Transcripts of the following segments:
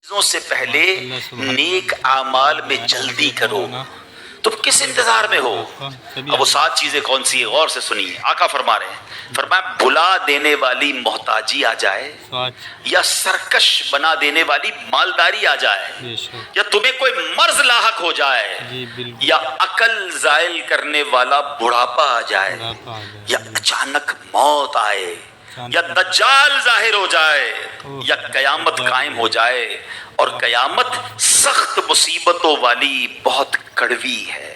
چیزوں سے پہلے نیک اعمال میں جلدی کرو، تم کس انتظار میں ہو؟ اب وہ 7 چیزیں کون سی ہیں؟ غور سے سنیے۔ آقا فرما رہے ہیں، فرمایا بھلا دینے والی محتاجی آ جائے، یا سرکش بنا دینے والی مالداری آ جائے، یا تمہیں کوئی مرض لاحق ہو جائے، یا عقل زائل کرنے والا بڑھاپا آ جائے، یا اچانک موت آئے، یا دجال ظاہر ہو جائے، یا قیامت قائم ہو جائے، اور قیامت سخت مصیبتوں والی بہت کڑوی ہے۔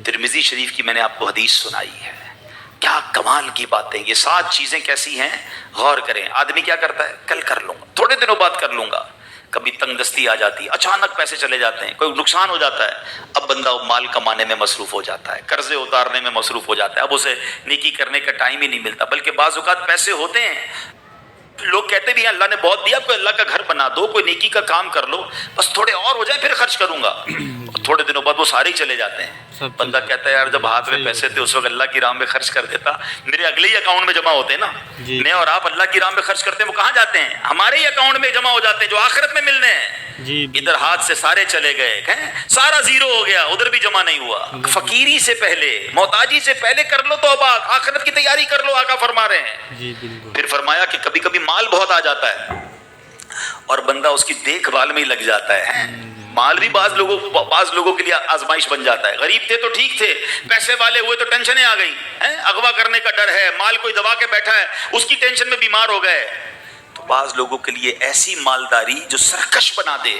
ترمذی شریف کی میں نے آپ کو حدیث سنائی ہے، کیا کمال کی باتیں۔ یہ 7 چیزیں کیسی ہیں؟ غور کریں۔ آدمی کیا کرتا ہے؟ کل کر لوں گا، تھوڑے دنوں بعد کر لوں گا، کبھی تنگ دستی آ جاتی ہے، اچانک پیسے چلے جاتے ہیں، کوئی نقصان ہو جاتا ہے، اب بندہ مال کمانے میں مصروف ہو جاتا ہے، قرضے اتارنے میں مصروف ہو جاتا ہے، اب اسے نیکی کرنے کا ٹائم ہی نہیں ملتا۔ بلکہ بعض اوقات پیسے ہوتے ہیں، لوگ کہتے بھی ہیں اللہ نے بہت دیا، کوئی اللہ کا گھر بنا دو، کوئی نیکی کا کام کر لو، بس تھوڑے اور ہو جائے پھر خرچ کروں گا، تھوڑے دنوں بعد وہ سارے ہی چلے جاتے ہیں۔ بندہ کہتا ہے یار جب ہاتھ میں پیسے تھے اس وقت اللہ کی راہ میں خرچ کر دیتا، میرے اگلے ہی اکاؤنٹ میں جمع ہوتے ہیں نا۔ میں اور آپ اللہ کی راہ میں خرچ کرتے ہیں، وہ کہاں جاتے ہیں؟ ہمارے ہی اکاؤنٹ میں جمع ہو جاتے ہیں جو آخرت میں ملنے ہیں۔ ادھر ہاتھ سے سارے چلے گئے، سارا زیرو ہو گیا، ادھر بھی جمع نہیں ہوا۔ فقیری سے پہلے، محتاجی سے پہلے کر لو توبہ، آخرت کی تیاری کر لو، آقا فرما رہے ہیں۔ پھر فرمایا کہ کبھی کبھی مال بہت آ جاتا ہے اور بندہ اس کی دیکھ بھال میں ہی لگ جاتا ہے۔ مال بھی بعض لوگوں کے لیے آزمائش بن جاتا ہے۔ غریب تھے تو ٹھیک تھے، پیسے والے ہوئے تو ٹینشنیں آ گئی، اغوا کرنے کا ڈر ہے، مال کوئی دبا کے بیٹھا ہے، اس کی ٹینشن میں بیمار ہو گئے۔ تو بعض لوگوں کے لیے ایسی مالداری جو سرکش بنا دے،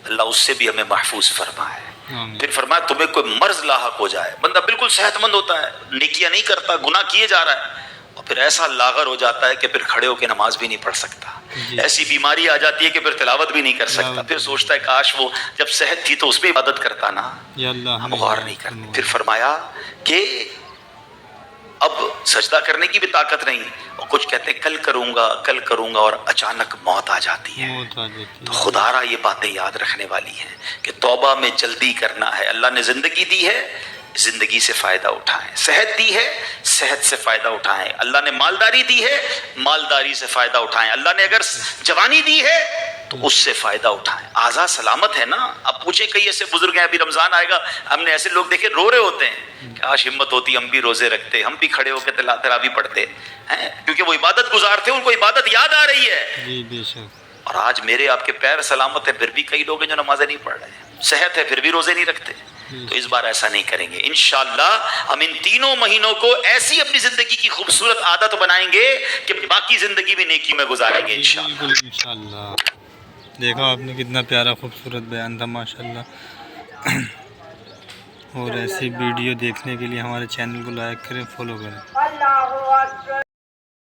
اللہ اس سے بھی ہمیں محفوظ فرمائے۔ پھر فرمایا تمہیں کوئی مرض لاحق ہو جائے، بندہ بالکل صحت مند ہوتا ہے، نیکیاں نہیں کرتا، گناہ کیے جا رہا ہے، اور پھر ایسا لاغر ہو جاتا ہے کہ پھر کھڑے ہو کے نماز بھی نہیں پڑھ سکتا، ایسی بیماری آ جاتی ہے کہ پھر تلاوت بھی نہیں کر سکتا، پھر سوچتا ہے کاش وہ جب صحت تھی تو اس پہ عبادت کرتا نا، ہم غور نہیں کرتے۔ پھر فرمایا کہ اب سجدہ کرنے کی بھی طاقت نہیں، اور کچھ کہتے ہیں کل کروں گا، اور اچانک موت آ جاتی ہے۔ تو خدا را یہ باتیں یاد رکھنے والی ہیں کہ توبہ میں جلدی کرنا ہے۔ اللہ نے زندگی دی ہے، زندگی سے فائدہ اٹھائیں، صحت دی ہے، صحت سے فائدہ اٹھائیں، اللہ نے مالداری دی ہے، مالداری سے فائدہ اٹھائیں، اللہ نے اگر جوانی دی ہے تو اس سے فائدہ اٹھائیں۔ اعضاء سلامت ہے نا۔ اب پوچھیں کئی ایسے بزرگ ہیں، ابھی رمضان آئے گا، ہم نے ایسے لوگ دیکھے رو رہے ہوتے ہیں، کاش ہمت ہوتی ہم بھی روزے رکھتے، ہم بھی کھڑے ہو کے تراویح پڑھتے ہیں، کیونکہ وہ عبادت گزار تھے، ان کو عبادت یاد آ رہی ہے۔ اور آج میرے آپ کے پیر سلامت ہے، پھر بھی کئی لوگ ہیں جو نمازیں نہیں پڑھ رہے ہیں، صحت ہے پھر بھی روزے نہیں رکھتے۔ تو اس بار ایسا نہیں کریں گے انشاءاللہ۔ ہم ان تینوں مہینوں کو ایسی اپنی زندگی کی خوبصورت عادت بنائیں گے کہ باقی زندگی بھی نیکی میں گزاریں گے انشاءاللہ۔ دیکھا آپ نے کتنا پیارا خوبصورت بیان تھا ماشاءاللہ۔ اور ایسی ویڈیو دیکھنے کے لیے ہمارے چینل کو لائک کریں، فالو کریں۔